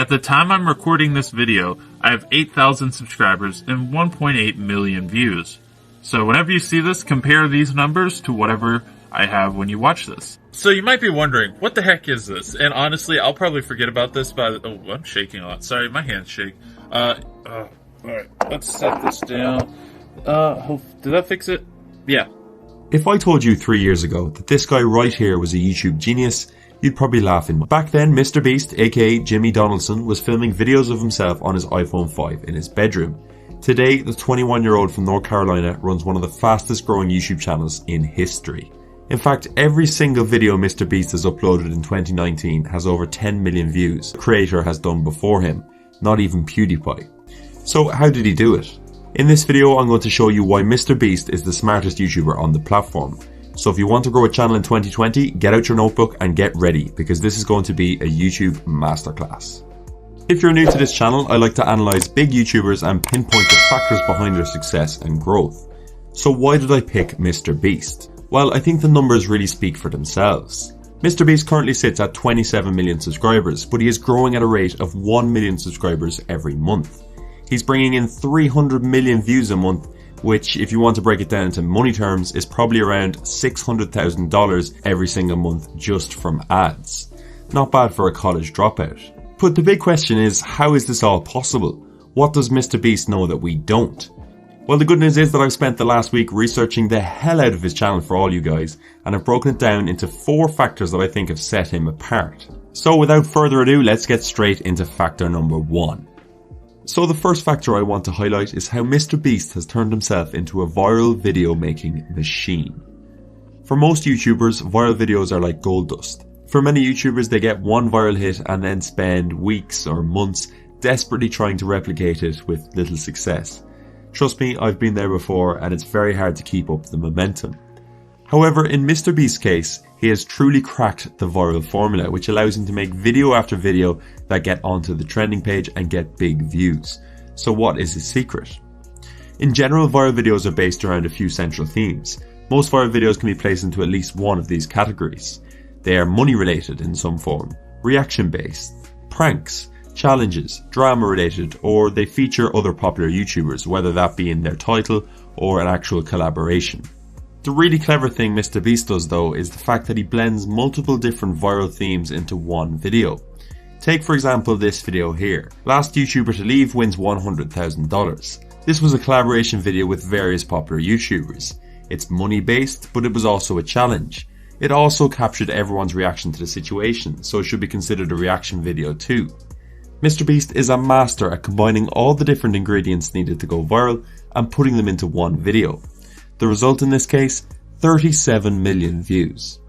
At the time I'm recording this video, I have 8,000 subscribers and 1.8 million views. So whenever you see this, compare these numbers to whatever I have when you watch this. So you might be wondering, what the heck is this? And honestly, I'll probably forget about this by the... Oh, I'm shaking a lot. Sorry, my hands shake. Alright, let's set this down. Did that fix it? Yeah. If I told you 3 years ago that this guy right here was a YouTube genius, you'd probably laugh in. Back then, MrBEAST, aka Jimmy Donaldson, was filming videos of himself on his iPhone 5 in his bedroom. Today, the 21-year-old from North Carolina runs one of the fastest growing YouTube channels in history. In fact, every single video MrBEAST has uploaded in 2019 has over 10 million views. The creator has done before him, not even PewDiePie. So how did he do it? In this video, I'm going to show you why MrBEAST is the smartest YouTuber on the platform. So if you want to grow a channel in 2020, get out your notebook and get ready, because this is going to be a YouTube masterclass. If you're new to this channel, I like to analyze big YouTubers and pinpoint the factors behind their success and growth. So why did I pick MrBEAST? Well, I think the numbers really speak for themselves. MrBEAST currently sits at 27 million subscribers, but he is growing at a rate of 1 million subscribers every month. He's bringing in 300 million views a month, which, if you want to break it down into money terms, is probably around $600,000 every single month just from ads. Not bad for a college dropout. But the big question is, how is this all possible? What does MrBEAST know that we don't? Well, the good news is that I've spent the last week researching the hell out of his channel for all you guys, and I've broken it down into 4 factors that I think have set him apart. So without further ado, let's get straight into factor number 1. So the first factor I want to highlight is how MrBEAST has turned himself into a viral video making machine. For most YouTubers, viral videos are like gold dust. For many YouTubers, they get one viral hit and then spend weeks or months desperately trying to replicate it with little success. Trust me, I've been there before, and it's very hard to keep up the momentum. However, in MrBEAST's case, he has truly cracked the viral formula, which allows him to make video after video that get onto the trending page and get big views. So what is his secret? In general, viral videos are based around a few central themes. Most viral videos can be placed into at least one of these categories. They are money related in some form, reaction based, pranks, challenges, drama related, or they feature other popular YouTubers, whether that be in their title or an actual collaboration. The really clever thing MrBEAST does though is the fact that he blends multiple different viral themes into one video. Take for example this video here. Last YouTuber to leave wins $100,000. This was a collaboration video with various popular YouTubers. It's money based, but it was also a challenge. It also captured everyone's reaction to the situation, so it should be considered a reaction video too. MrBEAST is a master at combining all the different ingredients needed to go viral and putting them into one video. The result in this case, 37 million views.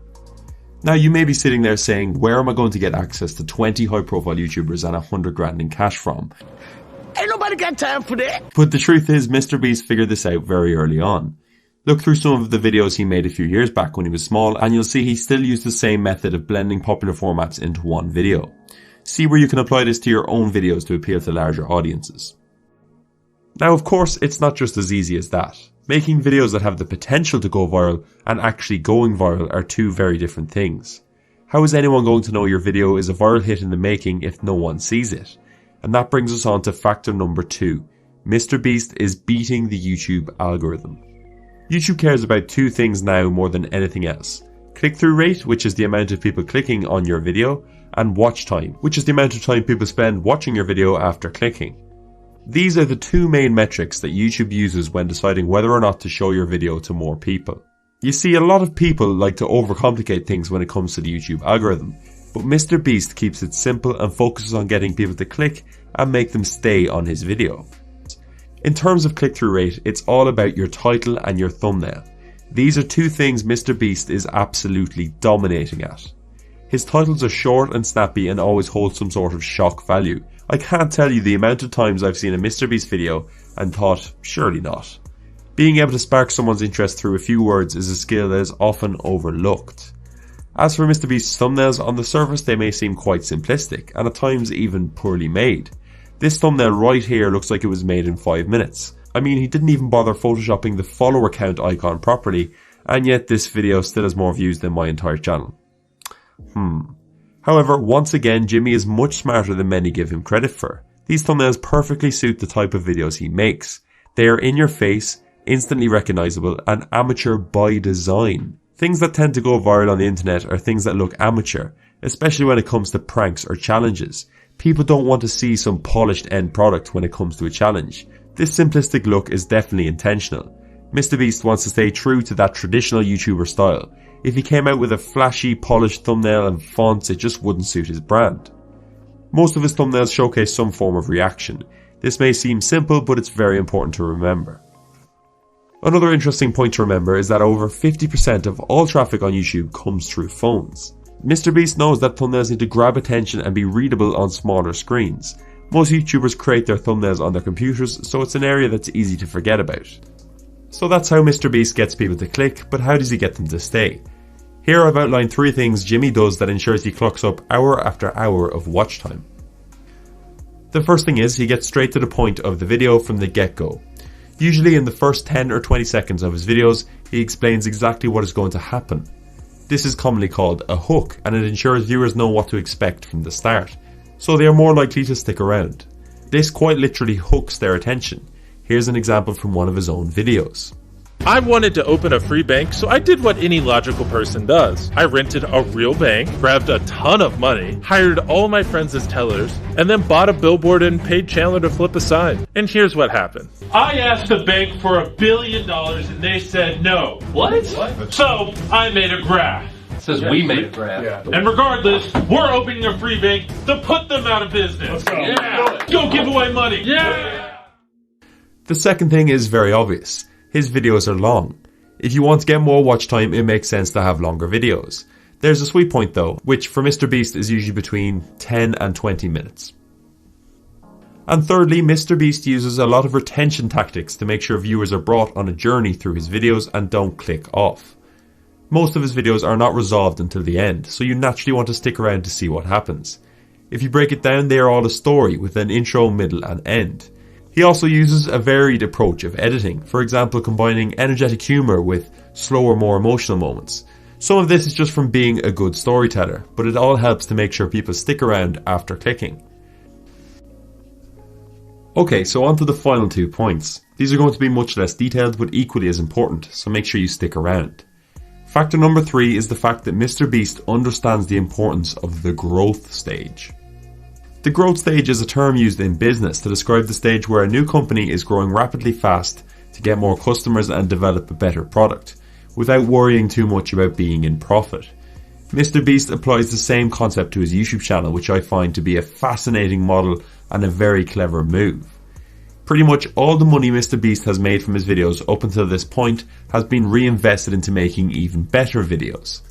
Now you may be sitting there saying, where am I going to get access to 20 high profile YouTubers and 100 grand in cash from? Ain't nobody got time for that. But the truth is, MrBEAST figured this out very early on. Look through some of the videos he made a few years back when he was small, and you'll see he still used the same method of blending popular formats into one video. See where you can apply this to your own videos to appeal to larger audiences. Now of course, it's not just as easy as that. Making videos that have the potential to go viral and actually going viral are two very different things. How is anyone going to know your video is a viral hit in the making if no one sees it? And that brings us on to factor number 2. MrBEAST is beating the YouTube algorithm. YouTube cares about 2 things now more than anything else. Click-through rate, which is the amount of people clicking on your video, and watch time, which is the amount of time people spend watching your video after clicking. These are the 2 main metrics that YouTube uses when deciding whether or not to show your video to more people. You see, a lot of people like to overcomplicate things when it comes to the YouTube algorithm, but MrBEAST keeps it simple and focuses on getting people to click and make them stay on his video. In terms of click-through rate, it's all about your title and your thumbnail. These are 2 things MrBEAST is absolutely dominating at. His titles are short and snappy and always hold some sort of shock value. I can't tell you the amount of times I've seen a MrBEAST video and thought, surely not. Being able to spark someone's interest through a few words is a skill that is often overlooked. As for MrBEAST's thumbnails, on the surface they may seem quite simplistic and at times even poorly made. This thumbnail right here looks like it was made in 5 minutes. I mean, he didn't even bother photoshopping the follower count icon properly, and yet this video still has more views than my entire channel. However, once again, Jimmy is much smarter than many give him credit for. These thumbnails perfectly suit the type of videos he makes. They are in your face, instantly recognizable, and amateur by design. Things that tend to go viral on the internet are things that look amateur, especially when it comes to pranks or challenges. People don't want to see some polished end product when it comes to a challenge. This simplistic look is definitely intentional. MrBEAST wants to stay true to that traditional YouTuber style. If he came out with a flashy, polished thumbnail and fonts, it just wouldn't suit his brand. Most of his thumbnails showcase some form of reaction. This may seem simple, but it's very important to remember. Another interesting point to remember is that over 50% of all traffic on YouTube comes through phones. MrBEAST knows that thumbnails need to grab attention and be readable on smaller screens. Most YouTubers create their thumbnails on their computers, so it's an area that's easy to forget about. So that's how MrBEAST gets people to click, but how does he get them to stay? Here I've outlined 3 things Jimmy does that ensures he clocks up hour after hour of watch time. The first thing is he gets straight to the point of the video from the get-go. Usually in the first 10 or 20 seconds of his videos, he explains exactly what is going to happen. This is commonly called a hook, and it ensures viewers know what to expect from the start, so they are more likely to stick around. This quite literally hooks their attention. Here's an example from one of his own videos. I wanted to open a free bank, so I did what any logical person does. I rented a real bank, grabbed a ton of money, hired all my friends as tellers, and then bought a billboard and paid Chandler to flip a sign. And here's what happened. I asked the bank for $1 billion and they said no. What? So I made a graph. It says we made a graph. Yeah. And regardless, we're opening a free bank to put them out of business. Let's go. Yeah. Go give away money. Yeah. The second thing is very obvious. His videos are long. If you want to get more watch time, it makes sense to have longer videos. There's a sweet point though, which for MrBEAST is usually between 10 and 20 minutes. And thirdly, MrBEAST uses a lot of retention tactics to make sure viewers are brought on a journey through his videos and don't click off. Most of his videos are not resolved until the end, so you naturally want to stick around to see what happens. If you break it down, they are all a story with an intro, middle and end. He also uses a varied approach of editing, for example combining energetic humour with slower, more emotional moments. Some of this is just from being a good storyteller, but it all helps to make sure people stick around after clicking. Okay, so on to the final 2 points. These are going to be much less detailed but equally as important, so make sure you stick around. Factor number 3 is the fact that MrBEAST understands the importance of the growth stage. The growth stage is a term used in business to describe the stage where a new company is growing rapidly fast to get more customers and develop a better product, without worrying too much about being in profit. MrBEAST applies the same concept to his YouTube channel, which I find to be a fascinating model and a very clever move. Pretty much all the money MrBEAST has made from his videos up until this point has been reinvested into making even better videos.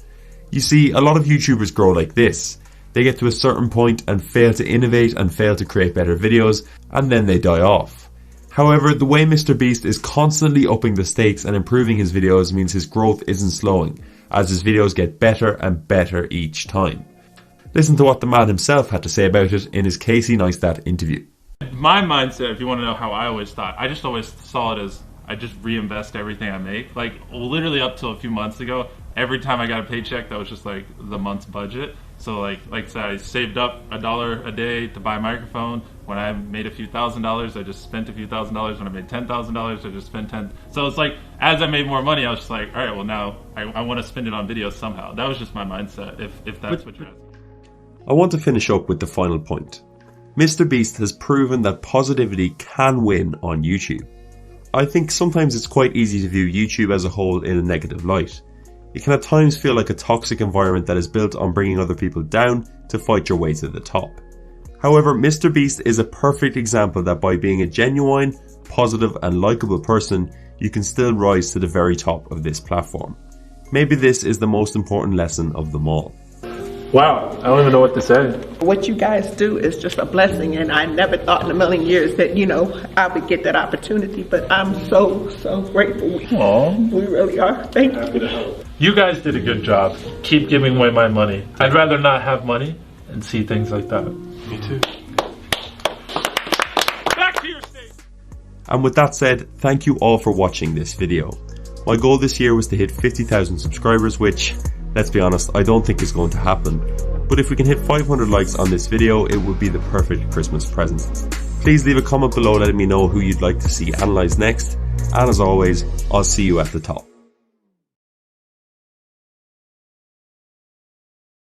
You see, a lot of YouTubers grow like this. They get to a certain point and fail to innovate and fail to create better videos, and then they die off. However, the way MrBEAST is constantly upping the stakes and improving his videos means his growth isn't slowing, as his videos get better and better each time. Listen to what the man himself had to say about it in his Casey Neistat interview. My mindset, if you want to know how I always thought, I just always saw it as I just reinvest everything I make. Like literally up till a few months ago, every time I got a paycheck, that was just like the month's budget. So like I said, I saved up $1 a day to buy a microphone. When I made a few $1,000s, I just spent a few $1,000s. When I made $10,000, I just spent 10. So it's like, as I made more money, I was just like, all right, well now I want to spend it on videos somehow. That was just my mindset, if that's what you're asking. I want to finish up with the final point. MrBEAST has proven that positivity can win on YouTube. I think sometimes it's quite easy to view YouTube as a whole in a negative light. It can at times feel like a toxic environment that is built on bringing other people down to fight your way to the top. However, MrBEAST is a perfect example that by being a genuine, positive and likeable person, you can still rise to the very top of this platform. Maybe this is the most important lesson of them all. Wow, I don't even know what to say. What you guys do is just a blessing, and I never thought in a million years that, I would get that opportunity, but I'm so grateful. Aww. We really are. Thank you. You guys did a good job. Keep giving away my money. I'd rather not have money and see things like that. Me too. Back to your state. And with that said, thank you all for watching this video. My goal this year was to hit 50,000 subscribers, which, let's be honest, I don't think is going to happen. but if we can hit 500 likes on this video, it would be the perfect Christmas present. Please leave a comment below letting me know who you'd like to see analysed next, and as always, I'll see you at the top.